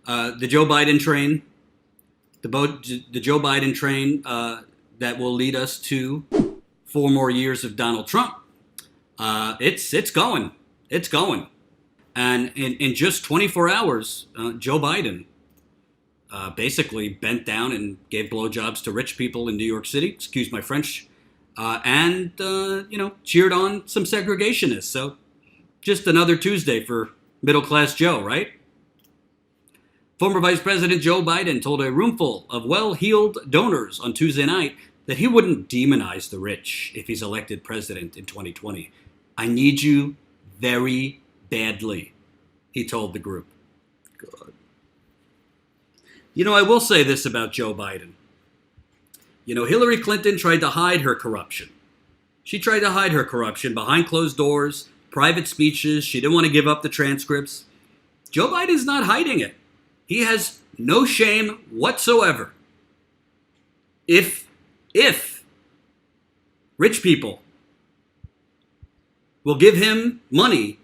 The Joe Biden train, the Joe Biden train that will lead us to 4 more years of Donald Trump. It's going, it's going, and in just 24 hours, Joe Biden basically bent down and gave blowjobs to rich people in New York City. Excuse my French, and cheered on some segregationists. So just another Tuesday for middle class Joe, right? Former Vice President Joe Biden told a roomful of well-heeled donors on Tuesday night that he wouldn't demonize the rich if he's elected president in 2020. I need you very badly, he told the group. God. I will say this about Joe Biden. Hillary Clinton tried to hide her corruption. She tried to hide her corruption behind closed doors, private speeches. She didn't want to give up the transcripts. Joe Biden's not hiding it. He has no shame whatsoever. If rich people will give him money,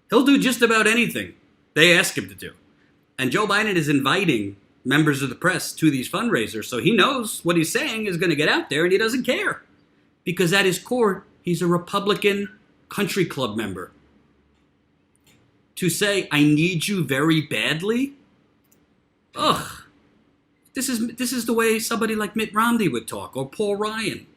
he'll do just about anything they ask him to do. And Joe Biden is inviting members of the press to these fundraisers, so he knows what he's saying is going to get out there, and he doesn't care. Because at his core, he's a Republican country club member. To say, I need you very badly? Ugh. This is the way somebody like Mitt Romney would talk, or Paul Ryan.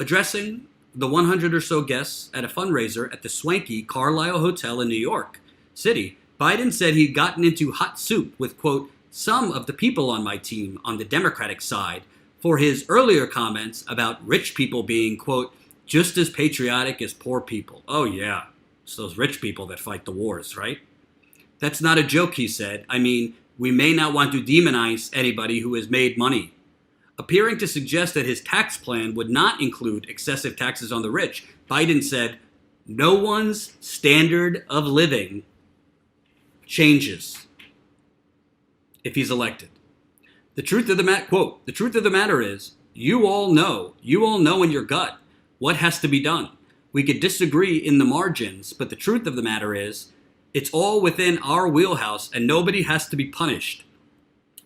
Addressing the 100 or so guests at a fundraiser at the swanky Carlisle Hotel in New York City, Biden said he'd gotten into hot soup with, quote, some of the people on my team on the Democratic side for his earlier comments about rich people being, quote, just as patriotic as poor people. Oh, yeah, it's those rich people that fight the wars, right? That's not a joke, he said. I mean, we may not want to demonize anybody who has made money. Appearing to suggest that his tax plan would not include excessive taxes on the rich, Biden said, no one's standard of living changes if he's elected. The truth of the matter is, you all know in your gut what has to be done. We could disagree in the margins, but the truth of the matter is, it's all within our wheelhouse and nobody has to be punished.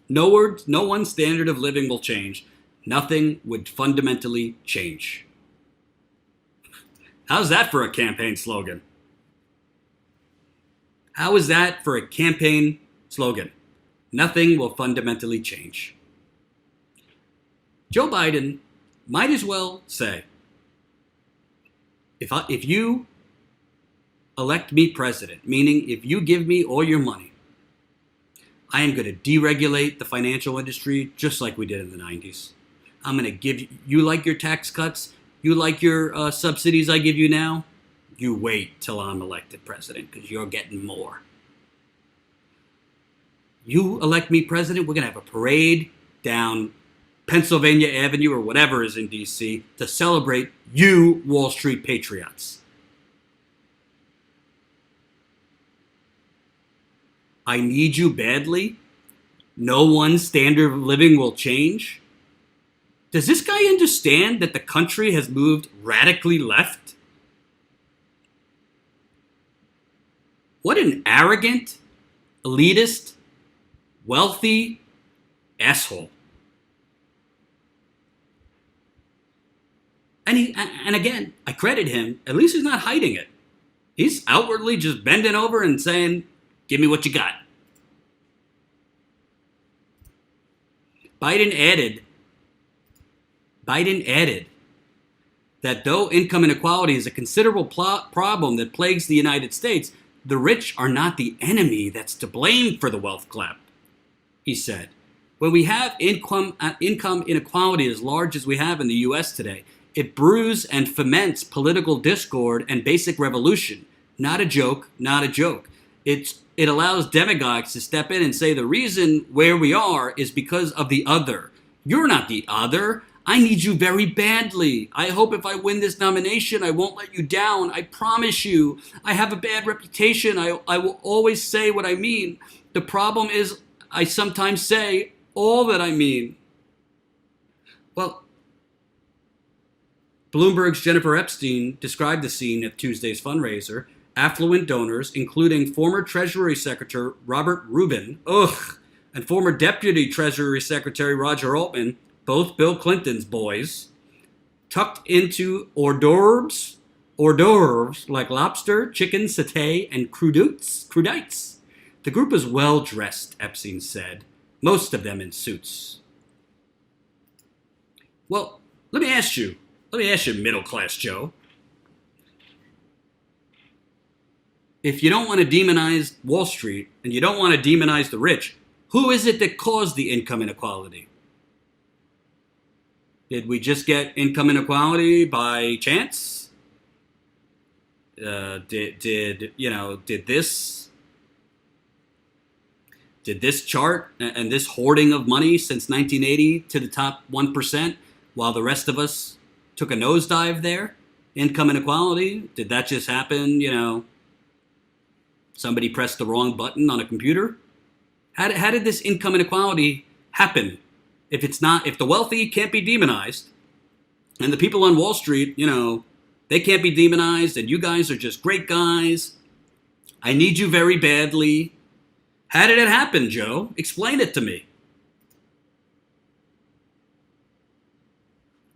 No one's standard of living will change. Nothing would fundamentally change. How's that for a campaign slogan? How is that for a campaign slogan? Nothing will fundamentally change. Joe Biden might as well say, if you elect me president, meaning if you give me all your money, I am going to deregulate the financial industry just like we did in the 90s. I'm going to give you like your tax cuts, you like your subsidies I give you now, you wait till I'm elected president because you're getting more. You elect me president, we're going to have a parade down Pennsylvania Avenue or whatever is in D.C. to celebrate you Wall Street patriots. I need you badly. No one's standard of living will change. Does this guy understand that the country has moved radically left? What an arrogant, elitist, wealthy asshole. And again, I credit him. At least he's not hiding it. He's outwardly just bending over and saying, give me what you got. Biden added that though income inequality is a considerable problem that plagues the United States, the rich are not the enemy that's to blame for the wealth gap, he said. When we have income inequality as large as we have in the U.S. today, it brews and foments political discord and basic revolution. Not a joke, not a joke. It allows demagogues to step in and say the reason where we are is because of the other. You're not the other. I need you very badly. I hope if I win this nomination, I won't let you down. I promise you. I have a bad reputation. I will always say what I mean. The problem is I sometimes say all that I mean. Well, Bloomberg's Jennifer Epstein described the scene at Tuesday's fundraiser affluent donors, including former Treasury Secretary Robert Rubin, and former Deputy Treasury Secretary Roger Altman, both Bill Clinton's boys, tucked into hors d'oeuvres like lobster, chicken, satay, and crudites. The group is well dressed, Epstein said, most of them in suits. Well, let me ask you, middle class Joe, if you don't want to demonize Wall Street and you don't want to demonize the rich, who is it that caused the income inequality? Did we just get income inequality by chance? Did this chart and this hoarding of money since 1980 to the top 1%, while the rest of us took a nosedive there? Income inequality? Did that just happen? Somebody pressed the wrong button on a computer? How did this income inequality happen? If the wealthy can't be demonized, and the people on Wall Street, they can't be demonized, and you guys are just great guys, I need you very badly. How did it happen, Joe? Explain it to me.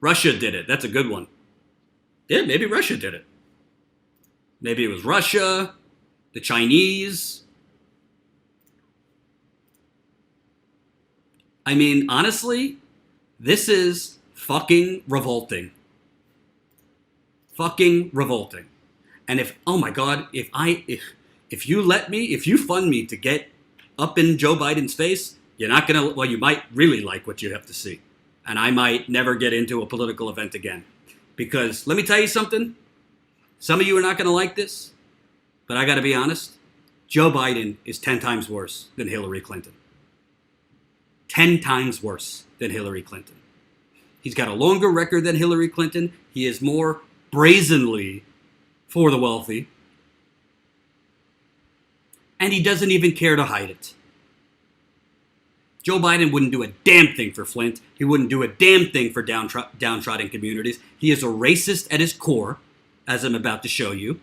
Russia did it. That's a good one. Yeah, maybe Russia did it. Maybe it was Russia, the Chinese. I mean, honestly, this is fucking revolting. Fucking revolting. And if you fund me to get up in Joe Biden's face, you might really like what you have to see. And I might never get into a political event again. Because let me tell you something. Some of you are not going to like this, but I got to be honest. Joe Biden is 10 times worse than Hillary Clinton. 10 times worse than Hillary Clinton. He's got a longer record than Hillary Clinton. He is more brazenly for the wealthy. And he doesn't even care to hide it. Joe Biden wouldn't do a damn thing for Flint. He wouldn't do a damn thing for downtrodden communities. He is a racist at his core, as I'm about to show you.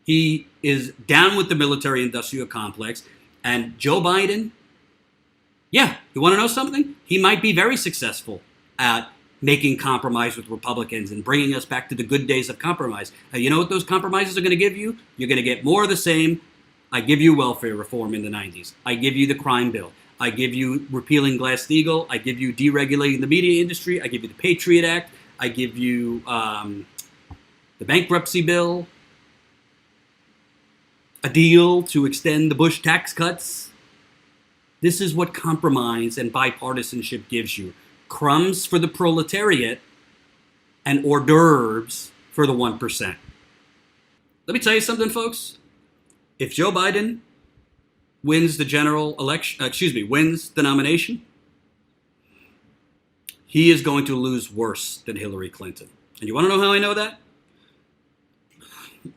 He is down with the military-industrial complex. And Joe Biden, yeah, you want to know something? He might be very successful at making compromise with Republicans and bringing us back to the good days of compromise. You know what those compromises are going to give you? You're going to get more of the same. I give you welfare reform in the 90s. I give you the crime bill. I give you repealing Glass-Steagall. I give you deregulating the media industry. I give you the Patriot Act. I give you the bankruptcy bill. A deal to extend the Bush tax cuts. This is what compromise and bipartisanship gives you. Crumbs for the proletariat and hors d'oeuvres for the 1%. Let me tell you something, folks. If Joe Biden wins the wins the nomination, he is going to lose worse than Hillary Clinton. And you want to know how I know that?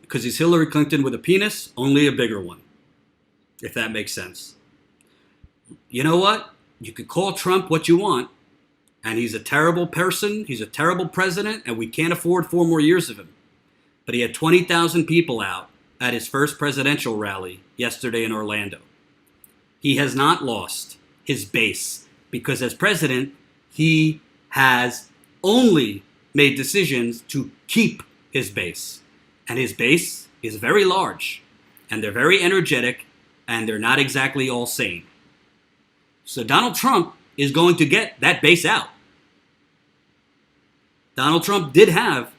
Because he's Hillary Clinton with a penis, only a bigger one. If that makes sense. You know what? You could call Trump what you want, and he's a terrible person, he's a terrible president, and we can't afford 4 more years of him. But he had 20,000 people out at his first presidential rally yesterday in Orlando. He has not lost his base, because as president, he has only made decisions to keep his base. And his base is very large, and they're very energetic, and they're not exactly all sane. So Donald Trump is going to get that base out. Donald Trump did have,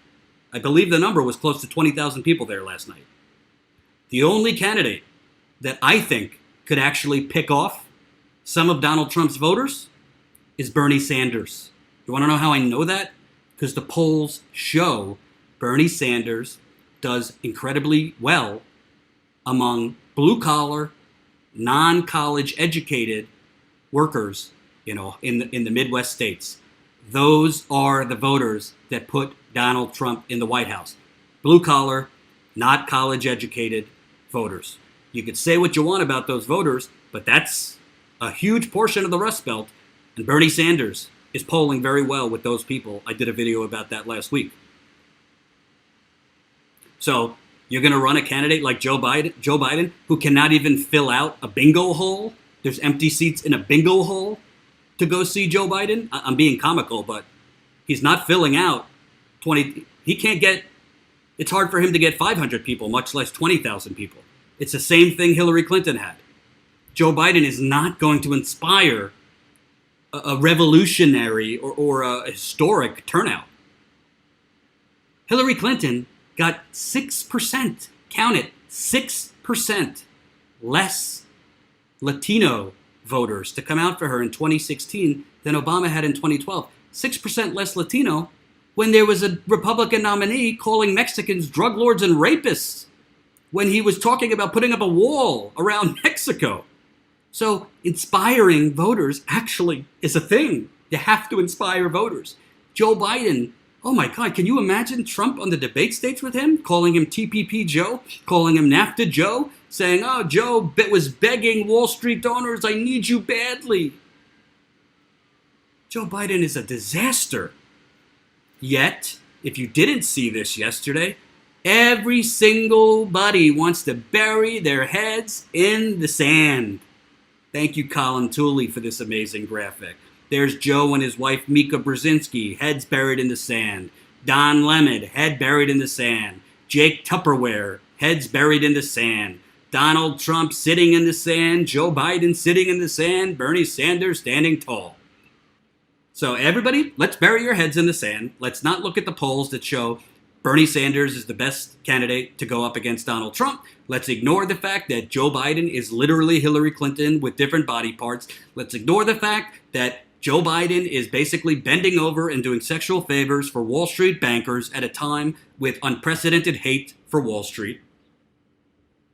I believe the number was close to 20,000 people there last night. The only candidate that I think could actually pick off some of Donald Trump's voters is Bernie Sanders. You want to know how I know that? Because the polls show Bernie Sanders does incredibly well among blue-collar, non-college educated workers, in the Midwest states. Those are the voters that put Donald Trump in the White House. Blue-collar, not college-educated voters. You could say what you want about those voters, but that's a huge portion of the Rust Belt, and Bernie Sanders is polling very well with those people. I did a video about that last week. So you're going to run a candidate like Joe Biden, who cannot even fill out a bingo hole. There's empty seats in a bingo hole to go see Joe Biden. I'm being comical, but he's not filling out 20. He can't get, it's hard for him to get 500 people, much less 20,000 people. It's the same thing Hillary Clinton had. Joe Biden is not going to inspire a revolutionary or a historic turnout. Hillary Clinton got 6%, count it, 6% less Latino voters to come out for her in 2016 than Obama had in 2012. 6% less Latino when there was a Republican nominee calling Mexicans drug lords and rapists when he was talking about putting up a wall around Mexico. So inspiring voters actually is a thing. You have to inspire voters. Joe Biden, oh my God, can you imagine Trump on the debate stage with him, calling him TPP Joe, calling him NAFTA Joe, saying, oh, Joe was begging Wall Street donors, I need you badly. Joe Biden is a disaster. Yet, if you didn't see this yesterday, every single buddy wants to bury their heads in the sand. Thank you, Colin Tooley, for this amazing graphic. There's Joe and his wife, Mika Brzezinski, heads buried in the sand. Don Lemon, head buried in the sand. Jake Tupperware, heads buried in the sand. Donald Trump sitting in the sand. Joe Biden sitting in the sand. Bernie Sanders standing tall. So everybody, let's bury your heads in the sand. Let's not look at the polls that show Bernie Sanders is the best candidate to go up against Donald Trump. Let's ignore the fact that Joe Biden is literally Hillary Clinton with different body parts. Let's ignore the fact that Joe Biden is basically bending over and doing sexual favors for Wall Street bankers at a time with unprecedented hate for Wall Street.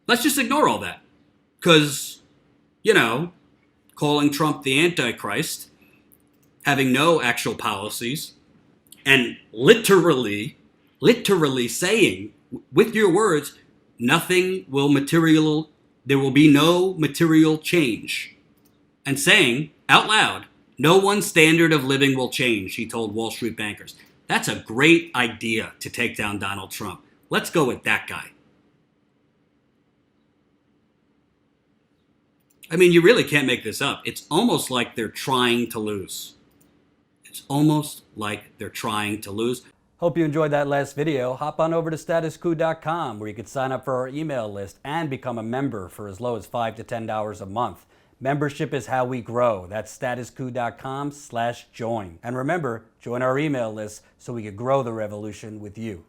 Let's just ignore all that. Because, calling Trump the Antichrist, having no actual policies, and literally saying, with your words, there will be no material change. And saying, out loud, no one's standard of living will change, he told Wall Street bankers. That's a great idea to take down Donald Trump. Let's go with that guy. I mean, you really can't make this up. It's almost like they're trying to lose. It's almost like they're trying to lose. Hope you enjoyed that last video. Hop on over to statuscoup.com where you can sign up for our email list and become a member for as low as $5 to $10 a month. Membership is how we grow. That's statuscoup.com/join. And remember, join our email list so we can grow the revolution with you.